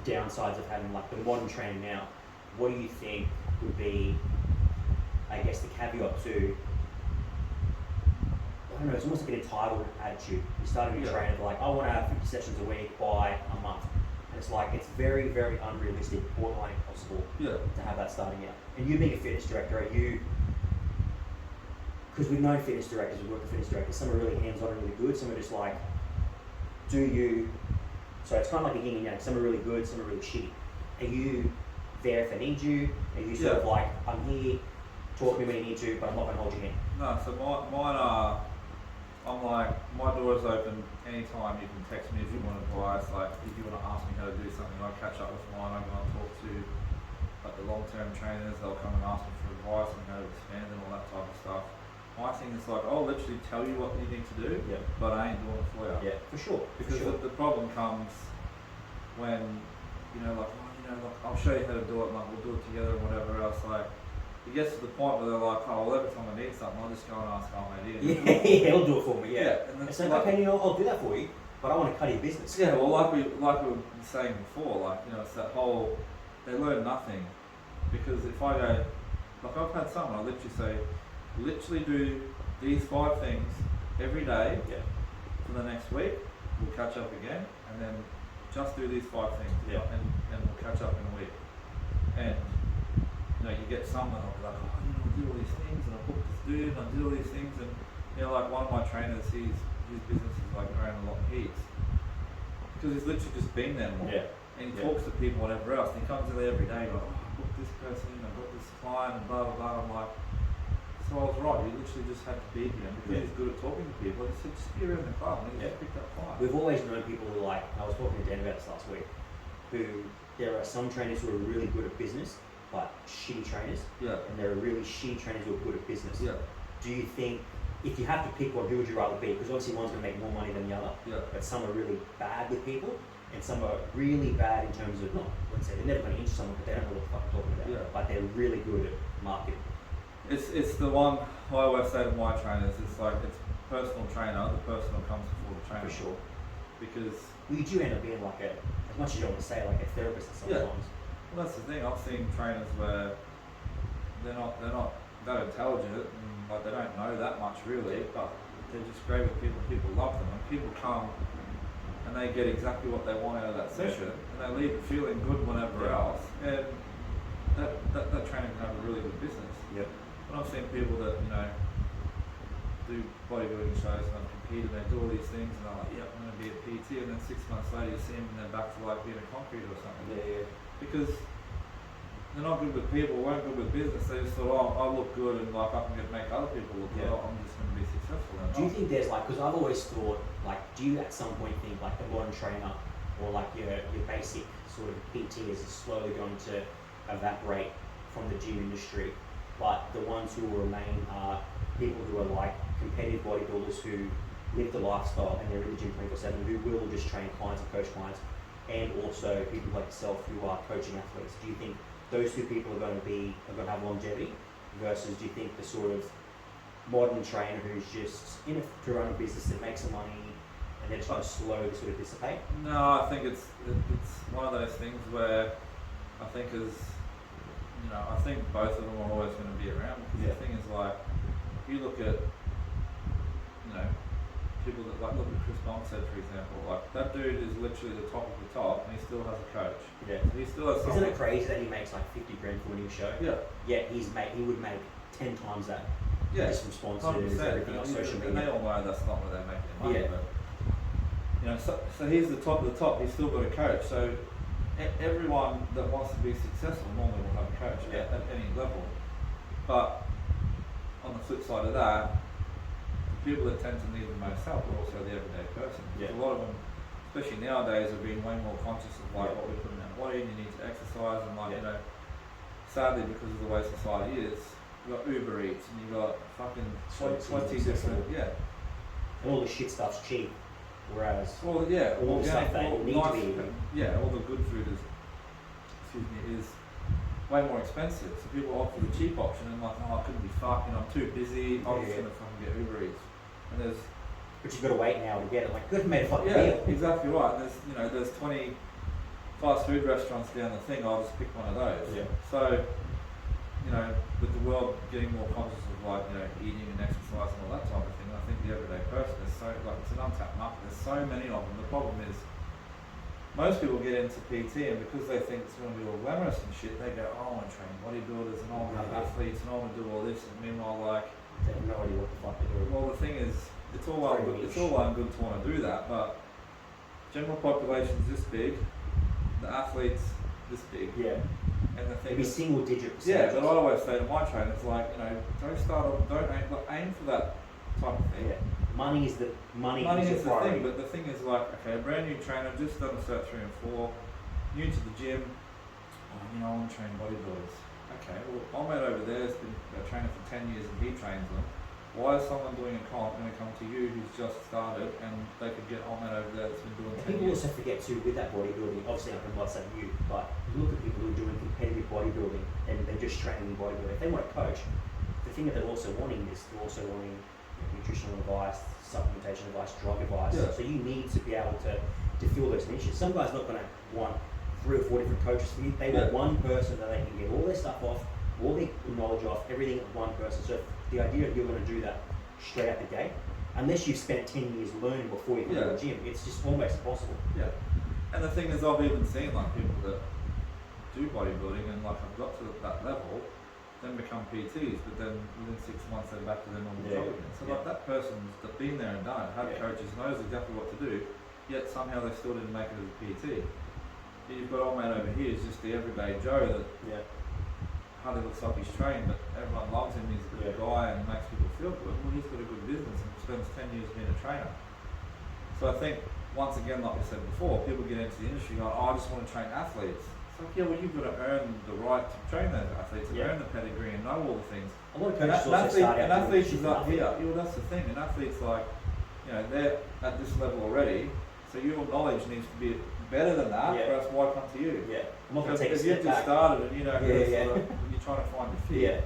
the downsides of having like the modern trainer now, what do you think would be, I guess, the caveat to, I don't know, it's almost like an entitled attitude. You start a new trainer, they're like, I want to have 50 sessions a week by a month. And it's like, it's very, very unrealistic, borderline impossible to have that starting out. And you being a fitness director, are you, because we've known fitness directors, we work with fitness directors, some are really hands-on and really good, some are just like, do you, so it's kind of like a yin and yang, some are really good, some are really shitty. Are you there if I need you? Are you sort of like, I'm here, talk to me when you need to, but I'm not going to hold your hand? No, so mine are, I'm like, my door's open anytime. You can text me if you want advice. Like, if you want to ask me how to do something, I catch up with mine. I'm going to talk to like the long-term trainers. They'll come and ask me for advice on how to expand and all that type of stuff. My thing is like, I'll literally tell you what you need to do, but I ain't doing it for you. Yeah, for sure. Because the problem comes when, you know, like, oh, you know, like, I'll show you how to do it, like, we'll do it together and whatever else. Like, it gets to the point where they're like, oh, well, every time I need something, I'll just go and ask old mate. He'll do it for me, And it's like, okay, you know, I'll do that for you, but I want to cut your business. Yeah, well, like we were saying before, like, you know, it's that whole, they learn nothing. Because if I go, like, I've had someone, I literally say, literally do these 5 things every day for the next week, we'll catch up again, and then just do these 5 things, and we'll catch up in a week. And you know, you get someone who'll be like, oh, you know, I did all these things, and I booked this dude, and I did all these things, and you know, like one of my trainers, his business is like growing a lot of heaps because he's literally just been there more, and he talks to people, whatever else, and he comes in there every day, like, oh, I booked this person, I got this client, and blah blah blah. I'm like, so I was right. You literally just had to be here because he's good at talking to people. I just said, just be around the club, and he just picked up clients. We've always known people who like, I was talking to Dan about this last week, who there are some trainers who are really good at business, but shitty trainers, and there are really shitty trainers who are good at business. Do you think, if you have to pick one, who would you rather be? Because obviously one's going to make more money than the other, but some are really bad with people, and some are really bad in terms of, let's say they're never going to injure someone, but they don't know what the fuck they're talking about, but they're really good at marketing. It's the one I always say to my trainers, it's like, it's personal trainer, the personal comes before the trainer. For sure. Because you do end up being like a, as much as you don't want to say, like a therapist sometimes. Well, that's the thing. I've seen trainers where they're not that intelligent, and like they don't know that much really, but they're just great with people. People love them, and people come and they get exactly what they want out of that session, and they leave feeling good whenever else. And that trainer can have a really good business. But I've seen people that, you know, do bodybuilding shows and they've competed and they do all these things and they're like, I'm going to be a PT, and then 6 months later you see them and they're back to like being a concrete or something. Because they're not good with people, weren't good with business. They just thought, oh, I look good and like I can make other people look good. I'm just going to be successful. Do you think there's like, because I've always thought, like, do you at some point think like the modern trainer or like your basic sort of PT is slowly going to evaporate from the gym industry, but the ones who will remain are people who are like competitive bodybuilders who live the lifestyle and they're in the gym 24/7, who will just train clients and coach clients, and also people like yourself who are coaching athletes? Do you think those two people are going to have longevity, versus do you think the sort of modern trainer who's just in it to run a business that makes some money and they're just going to slowly sort of dissipate? No, I think it's one of those things where I think I think both of them are always going to be around, because the thing is, like, you look at, you know, people that, like, look at Chris Bonsett, for example, like, that dude is literally the top of the top and he still has a coach. So he still has Isn't it crazy that he makes like 50 grand for winning a show? He would make 10 times that. Just from sponsors, everything on social media. And they all know that's not where they make their money, but, you know, so he's the top of the top, he's still got a coach. So everyone that wants to be successful normally will have a coach at any level. But on the flip side of that, the people that tend to need the most help are also the everyday person. A lot of them, especially nowadays, are being way more conscious of like what we put in our body, and you need to exercise, and like, you know, sadly, because of the way society is, you've got Uber Eats and you've got fucking 20 different, and all the shit stuff's cheap. Whereas all the stuff that you need to be all the good food is way more expensive. So people opt for the cheap option and like, I couldn't be fucking, I'm too busy, I'm just gonna fucking get Uber Eats. And but you've got to wait now to get it. Like, good made a fucking deal. Exactly right. And there's 20 fast food restaurants down the thing, I'll just pick one of those. Yeah. So, you know, with the world getting more conscious of like, you know, eating and exercise and all that type of thing, I think the everyday person is so, like, it's an untapped market. There's so many of them. The problem is, most people get into PT and because they think it's going to be all glamorous and shit, they go, oh, I want to train bodybuilders and I want to have athletes and I want to do all this. And meanwhile, like, They have no idea what the fuck they're doing. well, the thing is, it's all well and good to want to do that, but general population's this big, the athletes this big, Yeah. and the thing Maybe is, single digit yeah, percentages. but I always say to my trainers, like, you know, don't aim for that type of thing. Yeah. Money is the Money is is the the priority. thing, but the thing is, like, okay, a brand new trainer, just done a cert 3 and 4, new to the gym, oh, you know, I want to train bodybuilders. Okay, well, my mate over there has been a trainer for 10 years and he trains them. Why is someone doing a comp going to come to you who's just started and they could get on over there that's been doing And 10 people years? also forget too with that bodybuilding. Obviously, I'm not saying you, but you look at people who are doing competitive bodybuilding and they're just training bodybuilding. If they want to coach, the thing that they're also wanting is they're also wanting nutritional advice, supplementation advice, drug advice. Yeah. So you need to be able to fill those niches. Some guys not going to want 3 or 4 different coaches for you. They want one person that they can get all their stuff off, all their knowledge off, everything at one person. So the idea that you're going to do that straight out the gate, unless you've spent 10 years learning before you go to the gym, it's just almost impossible. Yeah. And the thing is, I've even seen like people that do bodybuilding and like have got to that level, then become PTs, but then within 6 months they're back to their normal job again. So like that person's been there and done it, had coaches, knows exactly what to do, yet somehow they still didn't make it as a PT. You've got old man over here, is just the everyday Joe that hardly looks like he's trained, but everyone loves him, he's a good guy and makes people feel good. Well, he's got a good business and spends 10 years being a trainer. So I think, once again, like I said before, people get into the industry going, oh, I just want to train athletes. It's like, yeah, well, you've got to earn the right to train those athletes, and earn the pedigree and know all the things. A lot of And coaches also start out an athlete doing is up here. Yeah, well, that's the thing. An athlete's like, you know, they're at this level already, so your knowledge needs to be better than that, or else why come to you? Yeah. I'm not going to Because take a if you've step just back. started and you know, Yeah. you're trying to find your fit.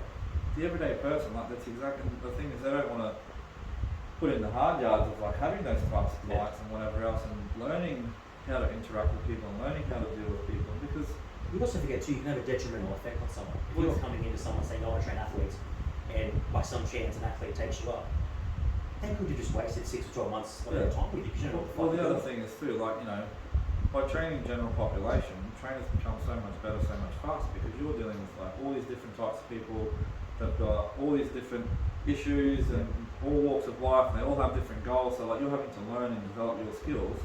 The everyday person, like that's exactly the thing is they don't want to put in the hard yards of like having those types of clients and whatever else, and learning how to interact with people and learning how to deal with people, because You also forget too, you can have a detrimental effect on someone. If Well, you're coming into someone saying, I want to train athletes, and by some chance an athlete takes you up, they could have just wasted 6 or 12 months of their time with you, because you don't know what the fuck well, the you're other doing. thing is too, like, you know, by training general population, trainers become so much better, so much faster, because you're dealing with like all these different types of people that've got all these different issues and all walks of life, and they all have different goals. So like you're having to learn and develop your skills.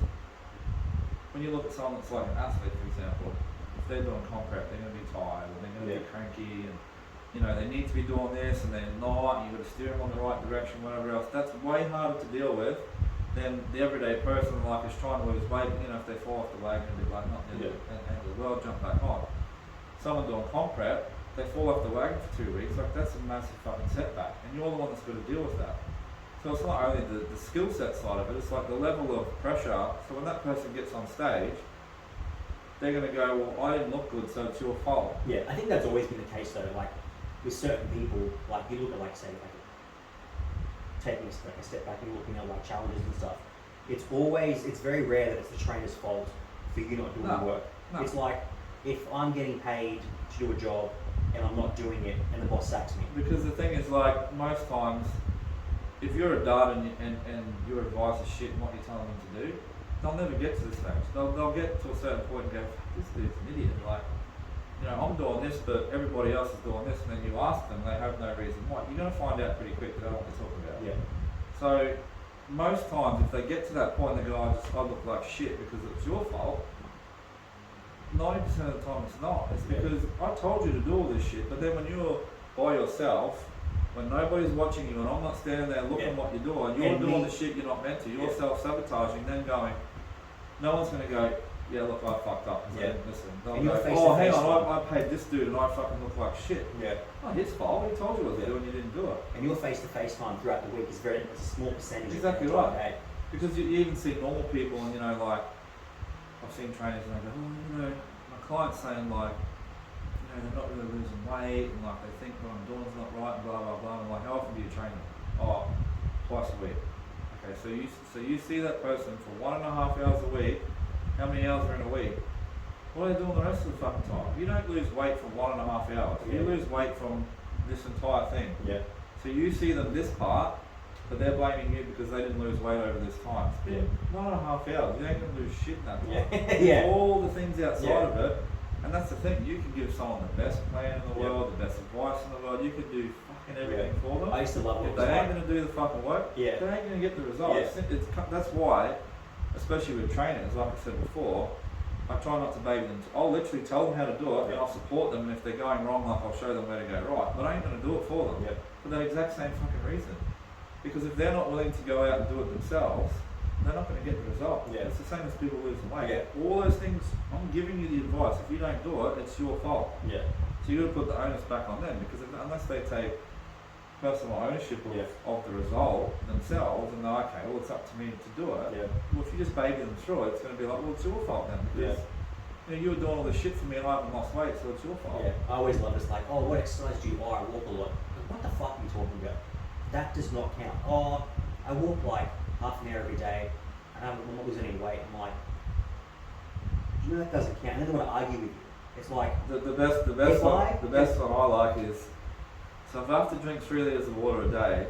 When you look at someone that's like an athlete, for example, if they're doing comp prep, they're going to be tired, and they're going to be cranky, and you know they need to be doing this, and they're not. And you've got to steer them on the right direction, whatever else. That's way harder to deal with than the everyday person, like is trying to lose weight. You know, if they fall off the wagon, they're like not the end of the world, jump back on. Someone doing comp prep, they fall off the wagon for 2 weeks. Like that's a massive fucking setback, and you're the one that's got to deal with that. So it's not only the skill set side of it, it's like the level of pressure. So when that person gets on stage, they're going to go, well, I didn't look good, so it's your fault. Yeah, I think that's always been the case though. Like with certain people, like you look at like say like taking like a step back and looking at like challenges and stuff. It's very rare that it's the trainer's fault for you not doing the work. No. It's like if I'm getting paid to do a job and I'm not doing it and the boss sacks me. Because the thing is, like, most times, if you're a dad and your advice is shit and what you're telling them to do, they'll never get to this stage. They'll get to a certain point and go, this dude's an idiot. Like, you know, I'm doing this, but everybody else is doing this, and then you ask them, they have no reason why. You're going to find out pretty quick that they don't know what they're talking about. Yeah. So, most times, if they get to that point, they go, I look like shit because it's your fault. 90% of the time it's not. It's because I told you to do all this shit, but then when you're by yourself, when nobody's watching you and I'm not standing there looking what you're doing, you're doing the shit you're not meant to, you're self-sabotaging, then going, no one's going to go, yeah, look, I fucked up. So listen, they'll go, oh, hang on, I paid this dude and I fucking look like shit. Yeah. Not his fault, he told you what to do and you didn't do it. And your face-to-face time throughout the week is it's a small percentage. Exactly of right. Day. Because you even see normal people and, you know, like, I've seen trainers and they go, oh, you know, my client's saying like, you know, they're not really losing weight and like they think what I'm doing is not right and blah, blah, blah. And I'm like, how often do you train them? Oh, twice a week. Okay, so you see that person for 1.5 hours a week. How many hours are in a week? What are they doing the rest of the fucking time? You don't lose weight from 1.5 hours. You lose weight from this entire thing. Yeah. So you see them this part, but they're blaming you because they didn't lose weight over this time. It's been 1.5 hours. You ain't gonna lose shit in that time. Yeah. All the things outside of it, and that's the thing. You can give someone the best plan in the world, the best advice in the world. You can do fucking everything for them. I used to love it. If they ain't gonna do the fucking work, they ain't gonna get the results. That's why, especially with trainers, like I said before, I try not to baby them. I'll literally tell them how to do it, and I'll support them. And if they're going wrong, like I'll show them where to go right. But I ain't gonna do it for them for that exact same fucking reason. Because if they're not willing to go out and do it themselves, they're not going to get the result. It's the same as people losing weight. All those things, I'm giving you the advice. If you don't do it, it's your fault. So you got to put the onus back on them, because unless they take personal ownership of the result themselves, and they're okay, well, it's up to me to do it. Well, if you just baby them through it, it's going to be like, well, it's your fault then, because you were doing all this shit for me and I haven't lost weight, so it's your fault. I always love it. It's like, oh, what exercise do you? Oh, I walk a lot. What the fuck are you talking about? That does not count. Oh, I walk like half an hour every day and I'm not losing any weight. I'm like, you know that doesn't count. And then they want to argue with you. It's like the best one I like is, so if I have to drink 3 litres of water a day,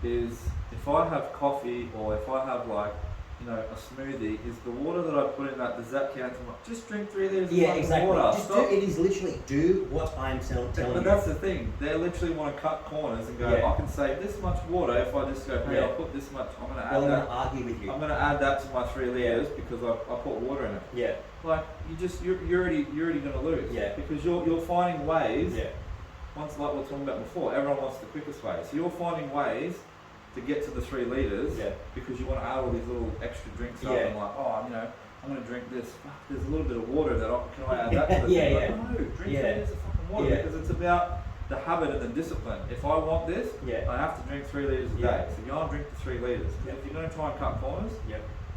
is if I have coffee or if I have like, you know, a smoothie, is the water that I put in that, does that count? Just drink 3 litres of water. Just do, it is literally do what I'm telling you. But that's the thing, they literally want to cut corners and go, I can save this much water if I just go, hey, I'll put this much, I'm going to add that. They're going to argue with you. I'm going to add that to my 3 litres because I put water in it. Like, you're already going to lose. Because you're finding ways, once like we were talking about before, everyone wants the quickest way. So you're finding ways to get to the 3 litres because you want to add all these little extra drinks up and like, oh, you know, I'm going to drink this. Fuck, there's a little bit of water that can I add that to the thing? Like, no, drink 3 litres of fucking water because it's about the habit and the discipline. If I want this, I have to drink 3 litres a day. So you can't drink the 3 litres. If you're going to try and cut corners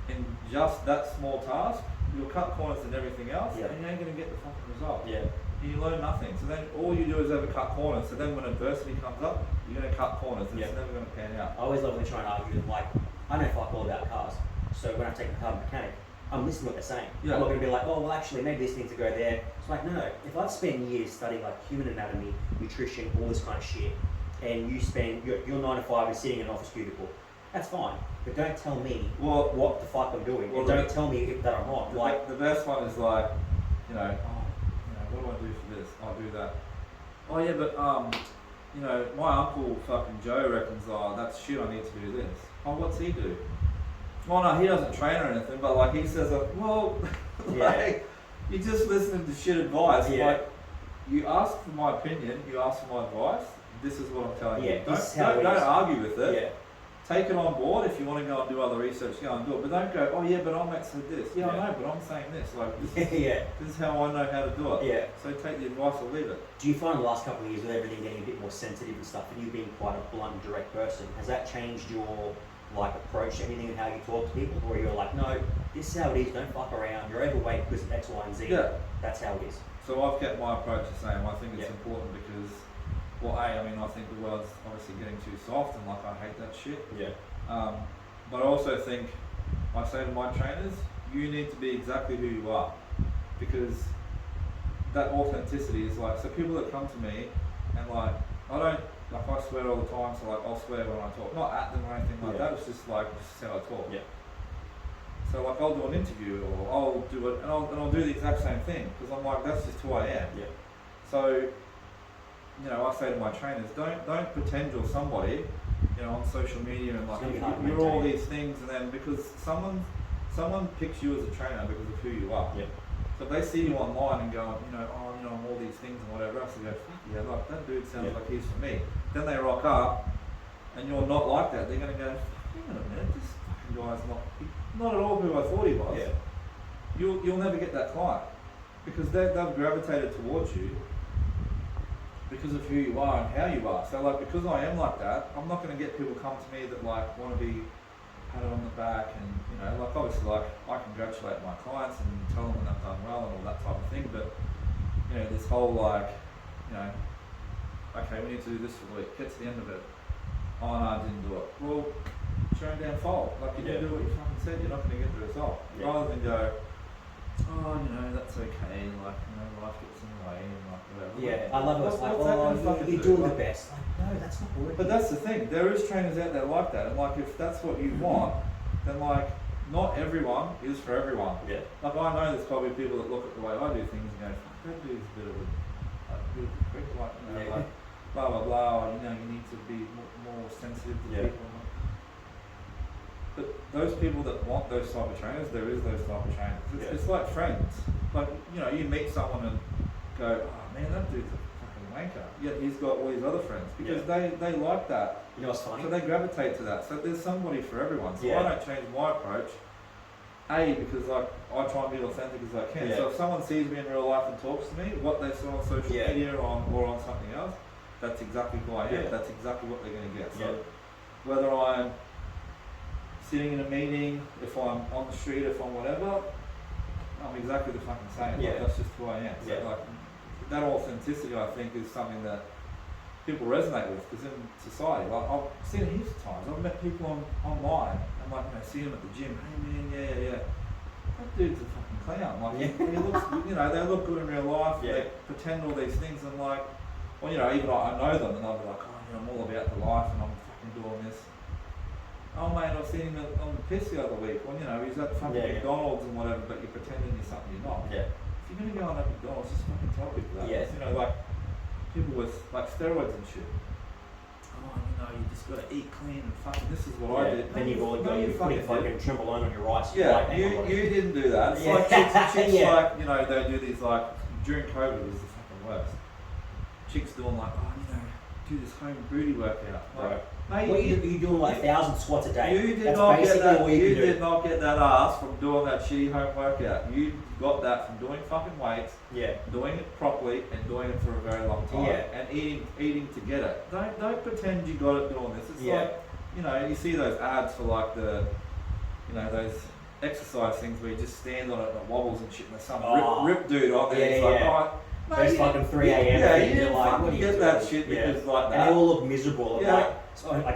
in just that small task, you'll cut corners in everything else and you ain't going to get the fucking result. And you learn nothing. So then all you do is ever cut corners. So then when adversity comes up, you're going to cut corners and it's never going to pan out. I always love when they try and argue with them, like, I know fuck all about cars. So when I take a car mechanic, I'm listening to what they're saying. I'm not going to be like, oh, well, actually, maybe this needs to go there. It's like, no. If I've spent years studying like human anatomy, nutrition, all this kind of shit, and you spend your 9 to 5 and sitting in an office cubicle, that's fine. But don't tell me what the fuck I'm doing. And don't tell me that I'm wrong. The best one is like, you know, what do I do for this? I'll do that. Oh yeah, but you know, my uncle fucking Joe reckons, oh, that's shit, I need to do this. Oh, what's he do? Well, no, he doesn't train or anything, but like he says, well, like, you're just listening to shit advice. Like, you ask for my opinion, you ask for my advice, this is what I'm telling you. Don't argue with it. Take it on board. If you want to go and do other research, go and do it. But don't go, oh yeah, but I'm actually this. I know, but I'm saying this. Like, this is how I know how to do it. So take the advice or leave it. Do you find the last couple of years with everything getting a bit more sensitive and stuff, and you being quite a blunt and direct person, has that changed your like approach to anything and how you talk to people? Or you're like, no, this is how it is, don't fuck around, you're overweight because of X, Y, and Z. That's how it is. So I've kept my approach the same. I think it's important because, well, I mean, I think the world's obviously getting too soft and like I hate that shit. But I also think, I say to my trainers, you need to be exactly who you are, because that authenticity is like, so people that come to me and like, I swear all the time, so like I'll swear when I talk, not at them or anything like that, it's just like, this is how I talk. So like I'll do an interview or I'll do it and I'll do the exact same thing, because I'm like, that's just who I am. So, you know, I say to my trainers, don't pretend you're somebody, you know, on social media and like you're all these things, and then because someone picks you as a trainer because of who you are. So if they see you online and go, you know, oh, you know, I'm all these things and whatever else, they go, fuck yeah, look, that dude sounds like he's for me. Then they rock up and you're not like that. They're going to go, hang on a minute, this fucking guy's not at all who I thought he was. You'll never get that client because they've gravitated towards you because of who you are and how you are. So like, because I am like that, I'm not going to get people come to me that like want to be patted on the back and, you know, like obviously like I congratulate my clients and tell them when they've done well and all that type of thing, but you know, this whole like, you know, okay, we need to do this for the week, get to the end of it, oh no, I didn't do it. Well, it's your own damn fault. Like, you didn't do what you fucking said, you're not going to get the result. Rather than go, oh, that's okay. Like, life gets in the way and like whatever. Yeah, I love it. It's like, what's that gonna oh, fucking you're do? doing Like, the best. Like, no, that's not working. but that's the thing. There is trainers out there like that, and like if that's what you want, then like not everyone is for everyone. Yeah. Like I know there's probably people that look at the way I do things and go, fuck, that dude's a bit of a prick, like like blah blah blah. You need to be more sensitive to people. But those people that want those type of trainers, there is those type of trainers. It's like friends. Like you meet someone and go, oh man, that dude's a fucking wanker. Yet he's got all these other friends because they like that. You know what's funny? So they gravitate to that. So there's somebody for everyone. So I don't change my approach. Because like I try and be authentic as I can. So if someone sees me in real life and talks to me, what they saw on social media or on something else, that's exactly who I am. That's exactly what they're going to get. So whether I'm sitting in a meeting, if I'm on the street, if I'm whatever, I'm exactly the fucking same. Like, that's just who I am. So like that authenticity, I think, is something that people resonate with, because in society, like I've seen it heaps of times. I've met people online and like see them at the gym. Hey man, that dude's a fucking clown. Like he looks, they look good in real life. They pretend all these things, and like, well, even I know them, and I'll be like, oh, I'm all about the life, and I'm fucking doing this. Oh mate, I've seen him on the piss the other week. Well, he's at fucking McDonald's and whatever, but you're pretending you're something you're not. If you're gonna go on at McDonald's, just fucking tell people that. Like people with like steroids and shit. Oh, you just gotta eat clean and fucking. This is what I did. Then you've all got your fucking Timberline on your right. Yeah, you didn't do that. It's like chicks like they do these like during COVID was the fucking worst. Chicks doing like do this home booty workout. Like, mate, you're doing like 1,000 squats a day. You did not get that. You did not get that ass from doing that shitty home workout. You got that from doing fucking weights, doing it properly, and doing it for a very long time, and eating to get it. Don't pretend you got it doing this. It's like you see those ads for like the those exercise things where you just stand on it and it wobbles and shit, and there's some rip dude on there. He's like, oh, those fucking 3 a.m. you didn't like, fucking get that shit because like that. And they all look miserable. Like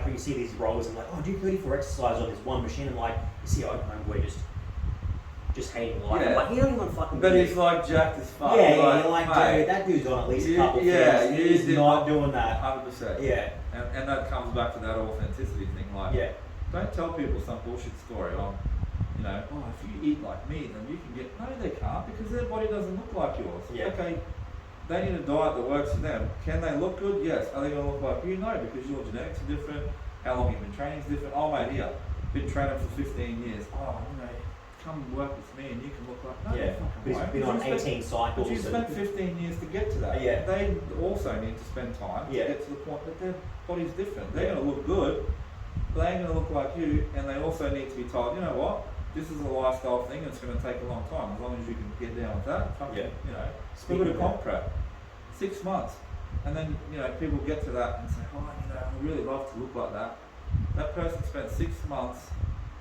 when you see these rollers and like, oh, do 34 exercises on this one machine, and like you see Open We're just hating life. I'm like, you don't even fucking. But he's like jacked as fuck. Yeah, you're like, dude, that dude's on at least a couple things. He's not doing that. 100%. Yeah. And that comes back to that authenticity thing. Like, don't tell people some bullshit story on, oh, if you eat like me, then you can get. No, they can't, because their body doesn't look like yours. Okay. They need a diet that works for them. Can they look good? Yes. Are they going to look like you? No, because your genetics are different. How long you've been training is different. Oh mate, here, been training for 15 years. Oh, come work with me and you can look like But he's been on 18 cycles. But you spent 15 years to get to that. They also need to spend time to get to the point that their body's different. They're going to look good, but they ain't going to look like you, and they also need to be told, you know what? This is a lifestyle thing, and it's going to take a long time. As long as you can get down with that, look at a comp prep, 6 months, and then people get to that and say, oh, I really love to look like that. That person spent 6 months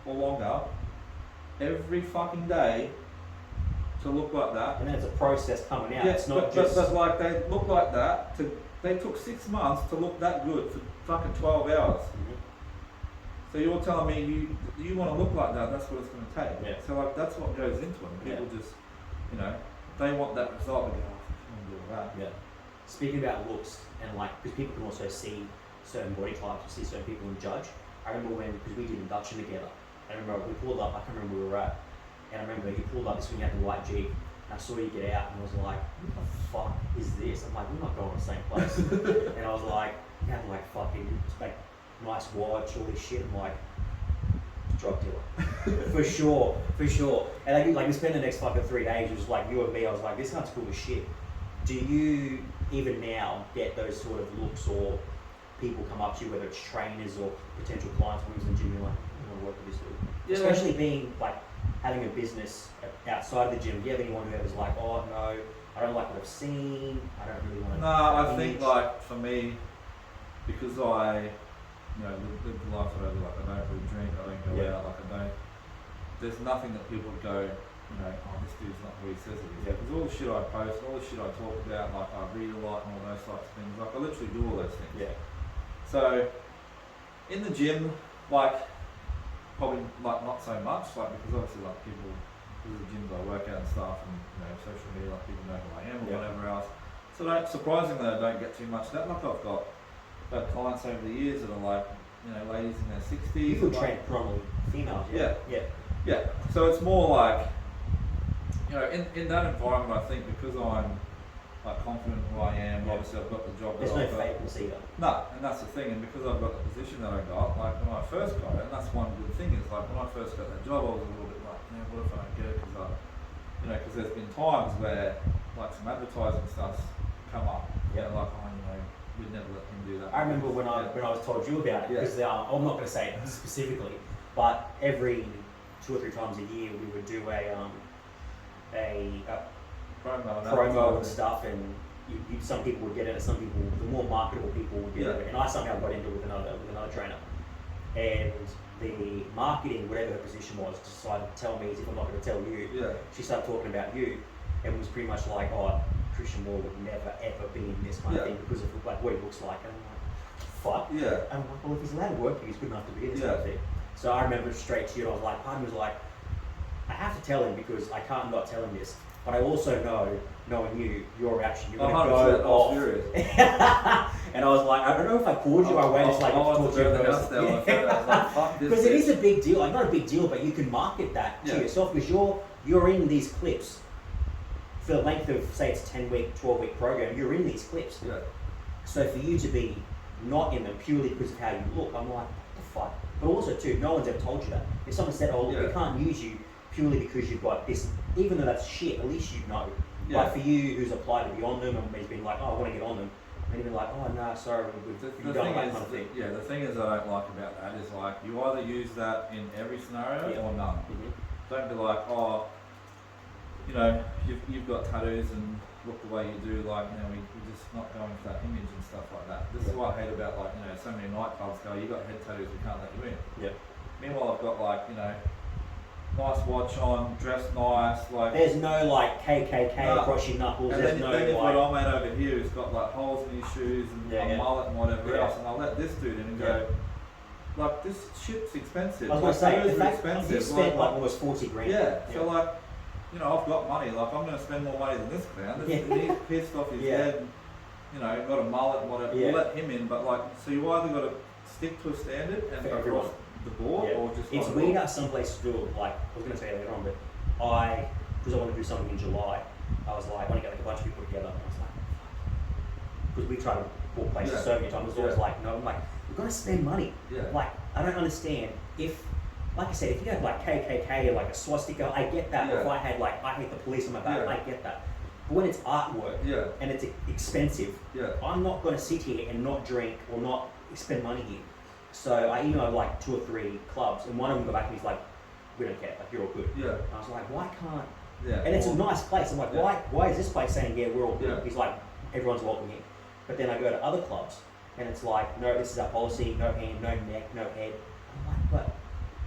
or longer every fucking day to look like that. And then it's a process coming out. It's not but like they look like that. They took 6 months to look that good for fucking 12 hours. So you're telling me you want to look like that? That's what it's going to take. So like that's what goes into it. People just, they want that result. They go, oh, I can't do that. Speaking about looks and like, because people can also see certain body types, see certain people and judge. I remember because we did induction together. I remember we pulled up. I can't remember where we were at, and I remember you pulled up this when you had the white Jeep. And I saw you get out, and I was like, "What the fuck is this?" I'm like, "We're not going to the same place." And I was like, "You had like fucking like nice watch, all this shit." I'm like, drug dealer, for sure. And like we spent the next fucking 3 days, it was like you and me. I was like, "This guy's cool as shit." Do you even now get those sort of looks, or people come up to you, whether it's trainers or potential clients, when in the gym, you're like, "I want to work with this dude." Especially being like having a business outside of the gym. Do you have anyone who was like, "Oh no, I don't like what I've seen. I don't really want to." No, I think like for me, because I, live the life that I live. Like I don't really drink. I don't go out. Like I don't. There's nothing that people would go, oh, this dude's not who he says it is. Because all the shit I post, all the shit I talk about, like I read a lot and all those types of things. Like I literally do all those things. So in the gym, like probably like not so much, like because obviously like people the gyms I work at and stuff, and social media, like people know who I am or Yeah. whatever else. So surprisingly, I don't get too much of that. Like I've got clients over the years that are like, ladies in their 60s. You train predominantly females, Yeah. Yeah. Yeah. So it's more like, in that environment, I think because I'm like confident in who I am, Yeah. obviously I've got the job There's that no I've got. fakeness either. No, and that's the thing, and because I've got the position that I got, like when I first got it, and that's one good thing is like when I first got that job, I was a little bit like, what if I don't get it? Because there's been times where like some advertising stuff's come up, Yeah. like we'd never let him do that. I remember when I was told you about it, because I'm not going to say it specifically, but every 2 or 3 times a year we would do a promo and stuff, and some people would get it, and some people, the more marketable people would get it, and I somehow got into it with another trainer, and the marketing, whatever her position was, decided to tell me as if I'm not going to tell you. Yeah. She started talking about you, and was pretty much like, Christian Moore would never ever be in this kind of thing because of like what he looks like, and I'm like, fuck. Yeah. And I'm like, well, if he's allowed to work, he's good enough to be in this kind of thing. So I remember straight to you, and I was like, part of me was like, I have to tell him because I can't not tell him this. But I also know, knowing you, your reaction, you're going to go off. And I was like, I don't know if I called you, I waited till I got to talk to you. Because it is a big deal, like not a big deal, but you can market that to yourself because you're in these clips for the length of, say it's a 10-week, 12-week program, you're in these clips. Yeah. So for you to be not in them purely because of how you look, I'm like, what the fuck? But also too, no one's ever told you that. If someone said, oh, look, we can't use you purely because you've got this, even though that's shit, at least you know. Yeah. Like for you, who's applied to be on them and has been like, oh, I want to get on them, and you've been like, oh no, sorry, we've done that kind of thing. Yeah, the thing is I don't like about that is like you either use that in every scenario or none. Mm-hmm. Don't be like, you've got tattoos and look the way you do, like, we're just not going for that image and stuff like that. This is what I hate about, like, so many nightclubs go, you got head tattoos, we can't let you in. Yeah. Meanwhile, I've got, like, nice watch on, dressed nice, like... There's no, like, KKK across your knuckles, and there's then, no, then you've like... got old mate over here who's got, like, holes in his shoes and a mullet and whatever else, and I'll let this dude in and go, like, this shit's expensive. I was going to say, in fact, expensive. you spent, like, almost 40 grand. Yeah, so, like... I've got money, like I'm going to spend more money than this clown. He's pissed off his head, got a mullet and whatever. We'll let him in, but like, so you either got to stick to a standard and across the board, or just... It's weird how some places do it, like, I was going to say later on, but because I want to do something in July, I was like, I want to get like a bunch of people together, and I was like, fuck. Because we try to book places so many times, it's always like, no, I'm like, we've got to spend money. Yeah. Like, I don't understand if... Like I said, if you had like KKK or like a swastika, I get that. Or if I had like, I hate the police on my back, I get that. But when it's artwork and it's expensive, I'm not going to sit here and not drink or not spend money here. So I emailed like 2 or 3 clubs, and one of them got back to me, he's like, we don't care, like you're all good. Yeah. And I was like, why can't? Yeah. And it's a nice place. I'm like, why is this place saying, yeah, we're all good? Yeah. He's like, everyone's welcome here. But then I go to other clubs, and it's like, no, this is our policy, no hand, no neck, no head. I'm like, but...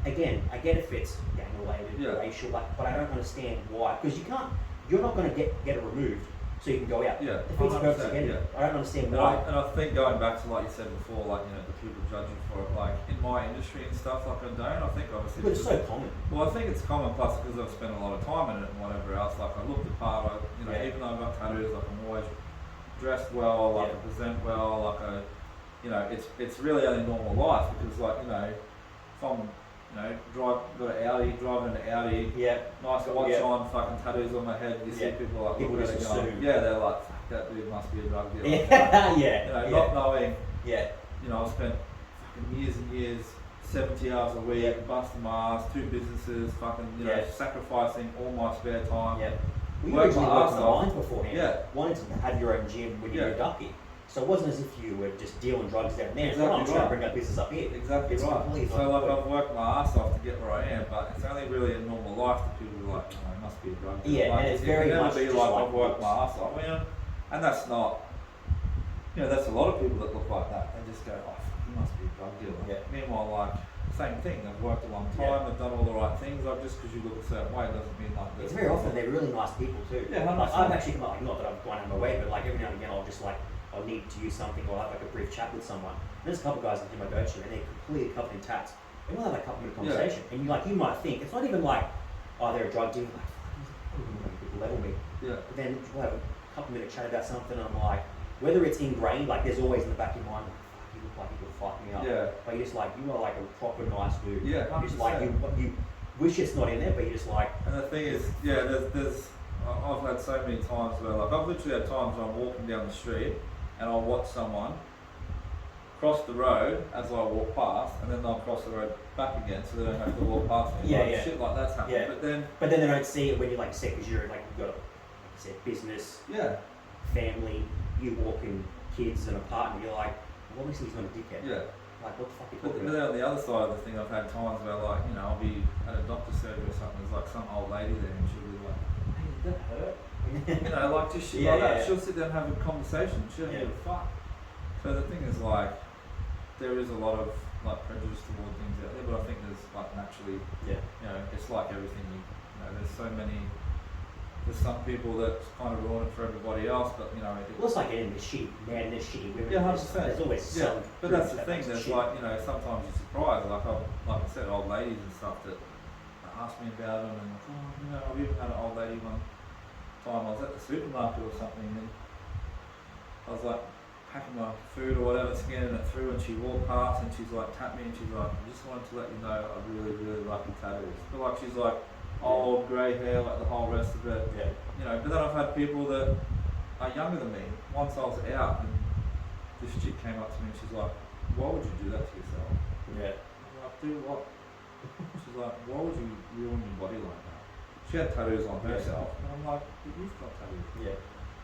Again, I get if it's gang-related, racial, but I don't understand why. Because you're not going to get it removed so you can go out. Yeah, defeats the purpose again. I don't understand why. And I think going back to like you said before, like the people judging for it, like in my industry and stuff, like I think obviously. But it's so common. Well, I think it's common, plus because I've spent a lot of time in it and whatever else. Like I look the part, even though I've got tattoos, like I'm always dressed well, like I present well, like it's really only normal life because like if I'm got an Audi, driving an Audi, nice watch on, fucking tattoos on my head. You see people like people looking at it going, they're like, fuck, that dude must be a drug dealer. Not knowing, I've spent fucking years and years, 70 hours a week, busting my ass, 2 businesses, fucking, sacrificing all my spare time. Well, you originally worked on the lines beforehand. Wanted to have your own gym when you were a ducky. So it wasn't as if you were just dealing drugs down there. I'm trying to bring that business up here. Exactly right. So like I've worked my ass off to get where I am, but it's only really in normal life that people are like, it must be a drug dealer. Yeah, and it's very much be like I've worked my ass off. And that's not, that's a lot of people that look like that. They just go, oh, he must be a drug dealer. Yeah. Meanwhile, like, same thing. They've worked a long time. They've done all the right things. Like just because you look a certain way doesn't mean like. It's very often they're really nice people too. Yeah, like, I've actually come up, not that I've gone out of my way, but like every now and again I'll just like. I'll need to use something or have like a brief chat with someone. And there's a couple of guys that do my go-to and they're completely covered in tats. And we'll have a couple minute conversation. And you might think, it's not even like oh, they're a drug dealer. Like, fuck, you're not going to level me. Yeah. But then we'll have a couple minute chat about something. And I'm like, whether it's ingrained, like there's always in the back of your mind, like, fuck, you look like you could fuck me up. Yeah. But you're just like, you are like a proper nice dude. Yeah, 100%. You're just like, you wish it's not in there, but you're just like. And the thing is, yeah, I've had so many times where, like, I've literally had times where I'm walking down the street and I'll watch someone cross the road as I walk past, and then they'll cross the road back again, so they don't have to walk past me. Yeah, like, yeah. Shit like that's happening. Yeah. But then they don't see it when you're like sick, because you're like, you've got, like you said, business, yeah, family, you walking kids and a partner, you're like, well, obviously he's not a dickhead. yeah. Like, what the fuck are you But talking then about? on the other side of the thing, I've had times where, like, you know, I'll be at a doctor's surgery or something, there's like some old lady there, and she'll be like, hey, did that hurt? You know, like just shit like that. She'll sit there and have a conversation. She doesn't give a fuck. So the thing is, like, there is a lot of like prejudice toward things out there, but I think there's like naturally, you know, it's like everything. You know, there's so many. There's some people that kind of ruin it for everybody else, but you know. Well, it's like anything. There's shitty men, there's shitty women. Yeah, 100%. There's always some. But that's the thing. There's like, you know, sometimes you're surprised. Like I said, old ladies and stuff that ask me about them, and like, oh, you know, I've even had an old lady one time. I was at the supermarket or something, and I was like packing my food or whatever, scanning it through, and she walked past and she's like tapped me and she's like, I just wanted to let you know I really, really like your tattoos. But like she's like old, grey hair, like the whole rest of it. Yeah. You know, but then I've had people that are younger than me. Once I was out and this chick came up to me and she's like, why would you do that to yourself? Yeah. I'm like, do what? She's like, why would you ruin your body like that? She had tattoos on herself, and I'm like, but you've got tattoos. Yeah.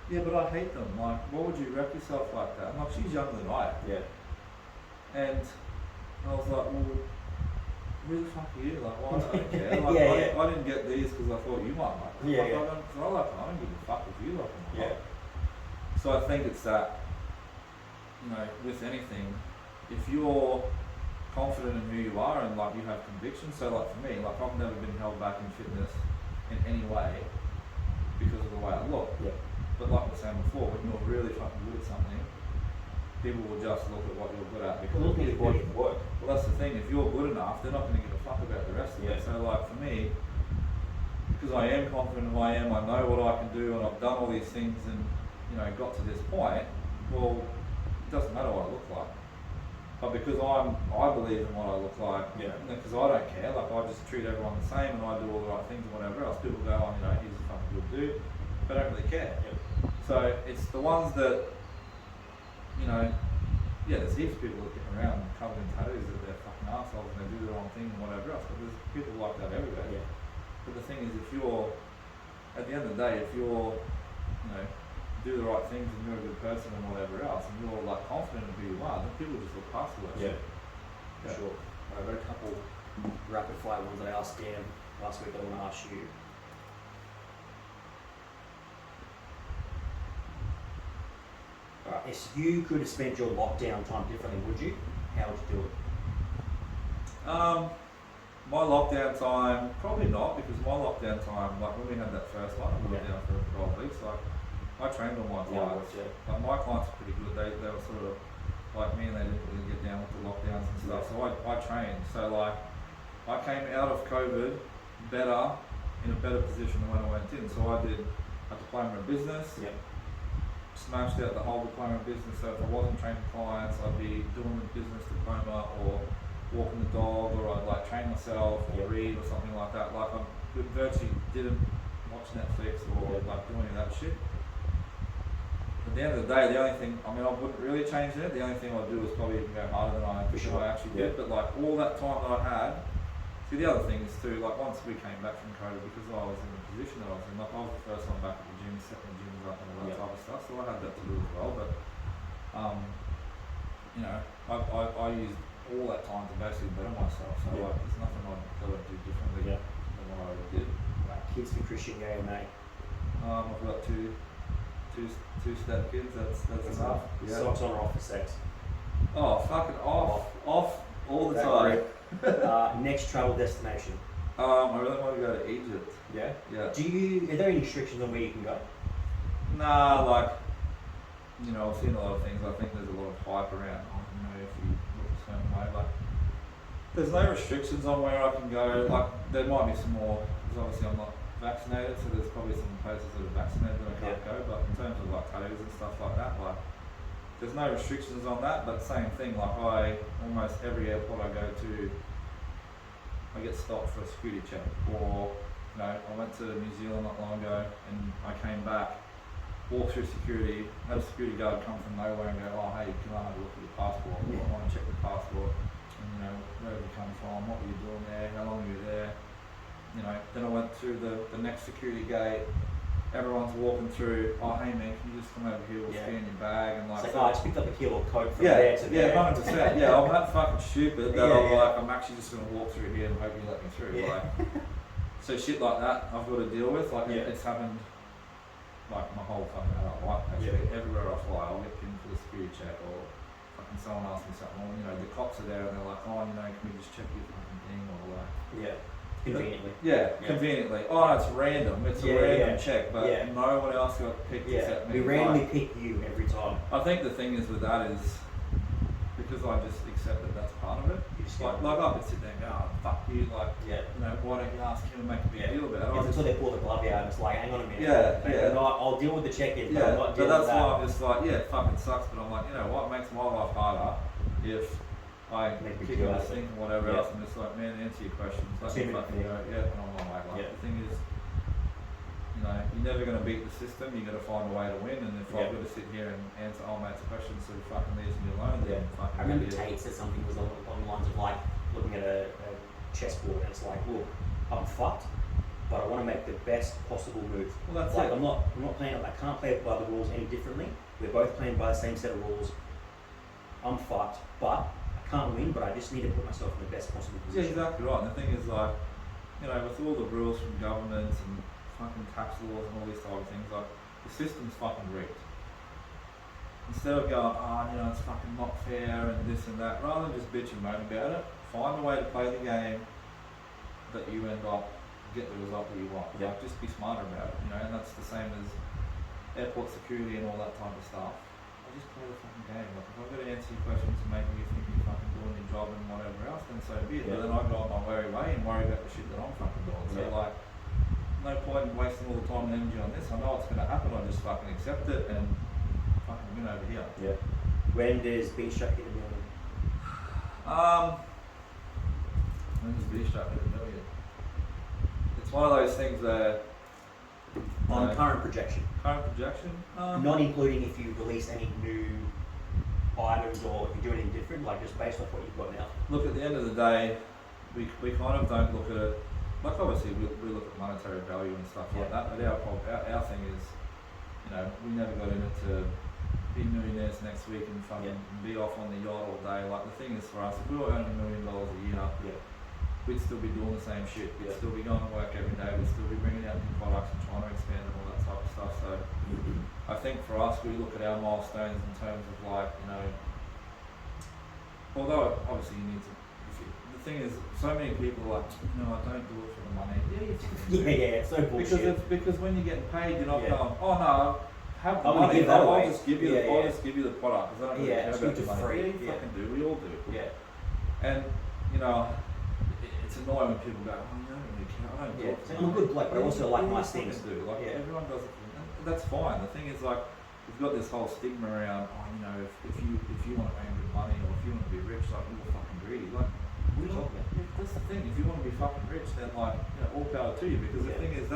Yeah, but I hate them. Like, why would you wreck yourself like that? I'm like, she's younger than I am. Yeah. And I was like, well, who the fuck are you? Like, why? I don't care. Like, I didn't get these because I thought you might like them. Yeah, like, yeah. I like them. I don't give a fuck if you like them. Yeah. So I think it's that, you know, with anything, if you're confident in who you are and like you have conviction, so like for me, like I've never been held back in fitness in any way because of the way I look. Yeah. But like I was saying before, when you're really fucking good at something, people will just look at what you're good at. Because Look at your body at work. well, that's the thing. If you're good enough, they're not going to give a fuck about the rest of it. So like for me, because I am confident in who I am, I know what I can do, and I've done all these things, and you know, got to this point. Well, it doesn't matter what I look like. But because I believe in what I look like, because I don't care. Like I just treat everyone the same, and I do all the right things and whatever else. People go, oh, you know, he's a fucking good dude. But I don't really care. So it's the ones that, you know, there's heaps of people that get around covered in tattoos that they're fucking assholes and they do the wrong thing and whatever else. But there's people like that everywhere. Yeah. But the thing is, if you're, at the end of the day, if you're, you know, do the right things and you're a good person and whatever else, and you're like confident in who you are, then people just look past all that shit. For sure. I've got a couple rapid fire ones that I asked Dan last week that I want to ask you. Alright, if you could have spent your lockdown time differently, would you? How would you do it? My lockdown time, probably not, because my lockdown time, like when we had that first one, I went down for 12 weeks, like I trained all my clients. Like my clients are pretty good. They were sort of like me, and they didn't really get down with the lockdowns and stuff. So I trained. So like I came out of COVID better, in a better position than when I went in. So I did a diploma in business. Smashed out the whole diploma in business. So if I wasn't training clients, I'd be doing the business diploma or walking the dog, or I'd like train myself or read or something like that. Like I virtually didn't watch Netflix or like do any of that shit. At the end of the day, the only thing, I mean, I wouldn't really change it. The only thing I'd do is probably even go harder than I actually did. But like all that time that I had, see the other thing is too, like once we came back from COVID, because I was in the position that I was in, like I was the first one back at the gym, setting the gyms up and all that type of stuff. So I had that to do as well. But, you know, I used all that time to basically better myself. So like, there's nothing I would do differently than what I already did. Like kids for Christian, mate. I've got two step kids, that's enough. Socks on or off for sex? Oh, fucking off all the time. Next travel destination? I really want to go to Egypt. Yeah? Yeah. Are there any restrictions on where you can go? Nah, like, you know, I've seen a lot of things. I think there's a lot of hype around, you know, if you look a certain way. Like, there's no restrictions on where I can go. Like, there might be some more because obviously I'm not vaccinated, so there's probably some places that are vaccinated that I can't go. But in terms of like tattoos and stuff like that, like there's no restrictions on that. But same thing, like I almost every airport I go to, I get stopped for a security check. Or you know, I went to New Zealand not long ago and I came back, walked through security, had a security guard come from nowhere and go, oh hey, can I have a look at your passport? I want to check your passport. And you know, where have you come from? What were you doing there? How long were you there? You know, then I went through the next security gate. Everyone's walking through. Oh, hey man, can you just come over here? We'll scan your bag and like. It's like, oh, I just picked up a kilo of coke from there to there. Yeah, 100%. Yeah, I'm that fucking stupid that I'm actually just gonna walk through here and hope you let me through. Yeah. Like, so shit like that I've got to deal with. Like it's happened like my whole fucking adult life. Basically, everywhere I fly, I'll get pinned for the security check or fucking someone asks me something. Or you know, the cops are there and they're like, oh, you know, can we just check your fucking thing or like. Yeah. Conveniently. Conveniently. Oh, it's random. It's a random check, but no one else got picked except me. We randomly pick you every time. I think the thing is with that is because I just accept that that's part of it. Like I could sit there and go, oh, fuck you, like, you know, why don't you ask him and make a big deal about it? It's until they pull the glove out and it's like, hang on a minute. I'll deal with the check-in, but I'm not dealing with that. But that's why I'm just like, it fucking sucks, but I'm like, you know what, makes my life harder if I kick on this thing and whatever else, and just like, man, answer your questions. Let me fucking go, and I'm on my way. Like, the thing is, you know, you're never going to beat the system, you got to find a way to win, and if I've got to sit here and answer old mate's questions so he fucking leaves me alone, then fucking. I remember Tate said something was along the lines of like, looking at a chessboard, and it's like, look, I'm fucked, but I want to make the best possible move. Well, that's like, it. I'm not playing, I can't play by the rules any differently. We're both playing by the same set of rules. I'm fucked, but can't win, but I just need to put myself in the best possible position. Yeah, exactly right. And the thing is, like, you know, with all the rules from governments and fucking tax laws and all these type of things, like, the system's fucking rigged. Instead of going, you know, it's fucking not fair and this and that, rather than just bitch and moan about it, find a way to play the game that you end up get the result that you want. Like, just be smarter about it, you know, and that's the same as airport security and all that type of stuff. Just play the fucking game. Like if I've got to answer your questions and make you think you're fucking doing your job and whatever else, then so be it. But then I go on my merry way and worry about the shit that I'm fucking doing. So like, no point in wasting all the time and energy on this. I know it's gonna happen. I just fucking accept it and fucking win over here. Yeah. When does B-Strap hit $1 million? When does B-Strap hit $1 million? It's one of those things where. On current projection. Current projection? Not including if you release any new items or if you do anything different, like just based off what you've got now. Look, at the end of the day, we kind of don't look at it, like obviously we look at monetary value and stuff like that, but our thing is, you know, we never got in it to be millionaires next week and fucking be off on the yacht all day. Like the thing is for us, if we were earning $1 million a year, we'd still be doing the same shit. We'd still be going to work every day. We'd still be bringing out new products and trying to expand and all that type of stuff. So I think for us, we look at our milestones in terms of like, you know, although obviously you need to, the thing is, so many people are like, you know, I don't do it for the money. It's so bullshit. Because when you're getting paid, you're not going, oh no, have the I'm money, I'll just give you I'll just give you the product because I don't really care about the money. Free. You fucking do, we all do. Yeah. And, you know, it's annoying when people go, oh, you don't really care, I don't do it for I'm a good bloke, but I also like nice things. Like, everyone does it, and that's fine. The thing is, like, we've got this whole stigma around, oh, you know, if you want to earn good money or if you want to be rich, like, you're fucking greedy. Like, that's the thing, if you want to be fucking rich, then, like, you know, all power to you, because the thing is,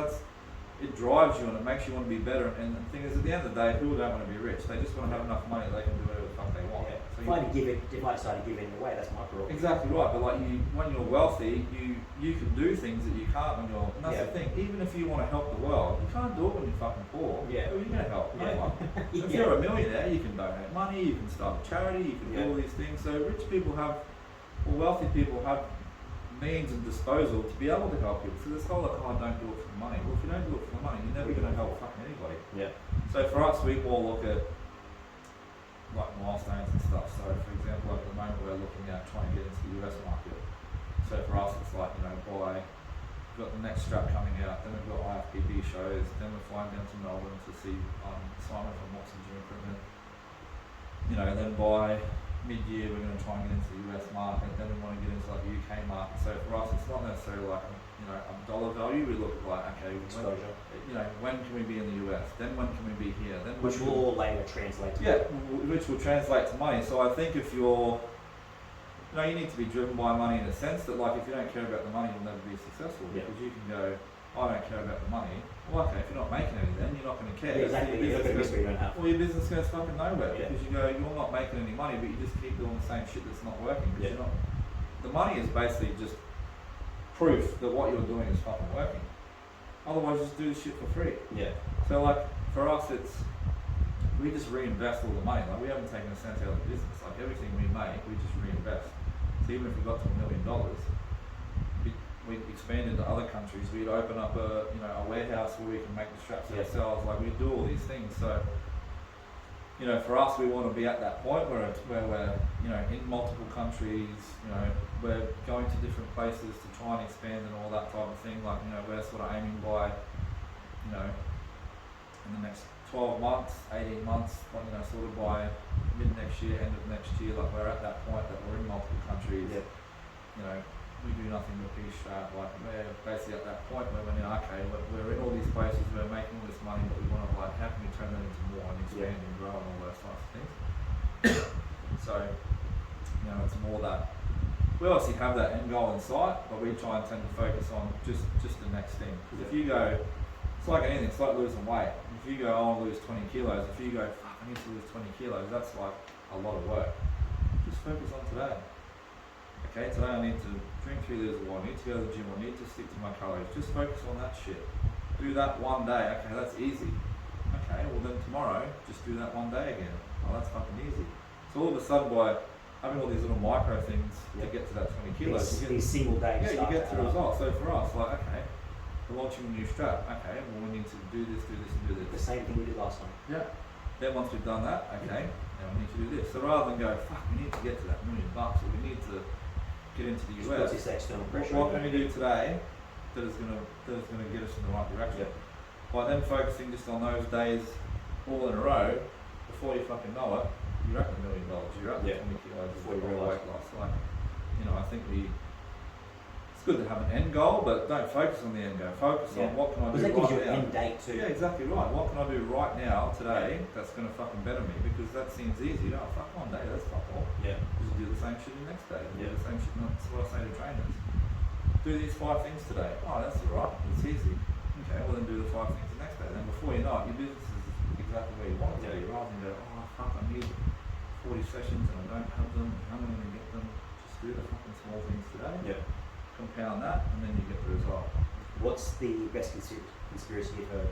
it drives you and it makes you want to be better, and the thing is, at the end of the day, people don't want to be rich, they just want to have enough money that they can do whatever the fuck they want. So if I decide to give it away, that's my prerogative. Exactly right, but like when you're wealthy, you can do things that you can't when you're, and that's the thing, even if you want to help the world, you can't do it when you're fucking poor. Who are you going to help? No one. If you're a millionaire, you can donate money, you can start a charity, you can do all these things. So rich people have, or wealthy people have means and disposal to be able to help people. So this whole like, oh, don't do it for the money. Well, if you don't do it for the money, you're never going to help fucking anybody. So for us, we more look at like milestones and stuff. So for example, at the moment we're looking at trying to get into the US market. So for us, it's like, you know, we've got the next strap coming out, then we've got IFBB shows, then we're flying down to Melbourne to see Simon from Watson Gym Equipment. You know, then by mid-year we're going to try and get into the US market, then we want to get into like the UK market. So for us, it's it's not necessarily like a dollar value. We look at like, okay, Exposure. when can we be in the US? Then when can we be here? Then Which will all later translate to which will translate to money. So I think if you're, you need to be driven by money in a sense that, like, if you don't care about the money, you'll never be successful, because you can go, I don't care about the money. Well, okay, if you're not making any, then you're not going to care. Yeah, exactly. You're not going to miss what you don't have. Well, your business goes fucking nowhere, because you're not making any money, but you just keep doing the same shit that's not working. Because you're not. The money is basically just proof that what you're doing is fucking working. Otherwise, just do the shit for free. Yeah. So, like, for us, we just reinvest all the money. Like, we haven't taken a cent out of the business. Like, everything we make, we just reinvest. So even if we got to $1 million, we'd expand into other countries. We'd open up a warehouse where we can make the straps ourselves. Like, we do all these things. So, for us, we want to be at that point where we're, in multiple countries. We're going to different places to try and expand and all that type of thing. Like, we're sort of aiming by, in the next 12 months, 18 months, sort of by mid next year, end of next year, like, we're at that point that we're in multiple countries. We do nothing but bootstrap. Like, we're basically at that point where we're we're in all these places, we're making all this money, but we want to, like, how can we turn that into more and expand and grow and all those types of things. So, it's more that we obviously have that end goal in sight, but we try and tend to focus on just the next thing. Because if you go, it's like anything, it's like losing weight. If you go, I want to lose 20 kilos, if you go, fuck, I need to lose 20 kilos, that's like a lot of work. Just focus on today. Okay, today I need to drink 3 liters of water, I need to go to the gym, I need to stick to my calories. Just focus on that shit. Do that one day. Okay, that's easy. Okay, well then tomorrow, just do that one day again. Oh, that's fucking easy. So all of a sudden, by having all these little micro things to get to that 20 kilos, these single days. You get the results. So for us, like, okay, we're launching a new strap. Okay, well, we need to do this, and do this. The same thing we did last time. Yeah. Then once we've done that, okay, now we need to do this. So rather than go, fuck, we need to get to that $1 million, or we need to get into the US. This external pressure. What can we do today that is gonna get us in the right direction? By then focusing just on those days all in a row, before you fucking know it, you're at the $1 million. You're at the 20 kilos before you realize weight loss. Like, I think it's good to have an end goal, but don't focus on the end goal. Focus on what can I do right now. Because that gives you an end date too. Yeah, exactly right. What can I do right now, today, that's going to fucking better me? Because that seems easy. Oh, fuck, one day, that's fuck all. Yeah. Just do the same shit the next day. Do the same shit. That's what I say to trainers. Do these 5 things today. Oh, that's alright. It's easy. Okay, well then do the 5 things the next day. Then before you know it, your business is exactly where you want it to be. Rather than go, oh fuck, I need 40 sessions and I don't have them. How am I going to get them? Just do the fucking small things today. Compound that, and then you get the result. What's the best conspiracy you've heard,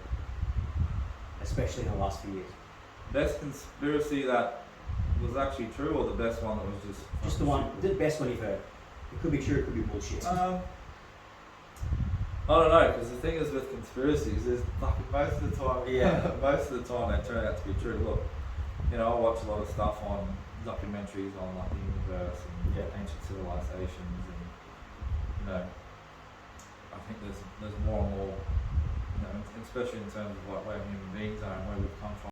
especially in the last few years? Best conspiracy that was actually true, or the best one that was just the best one you've heard? It could be true, it could be bullshit. I don't know, because the thing is with conspiracies is fucking most of the time they turn out to be true. Look, I watch a lot of stuff on documentaries on, like, the universe and ancient civilizations, and I think there's more and more, especially in terms of, like, where human beings are and where we've come from.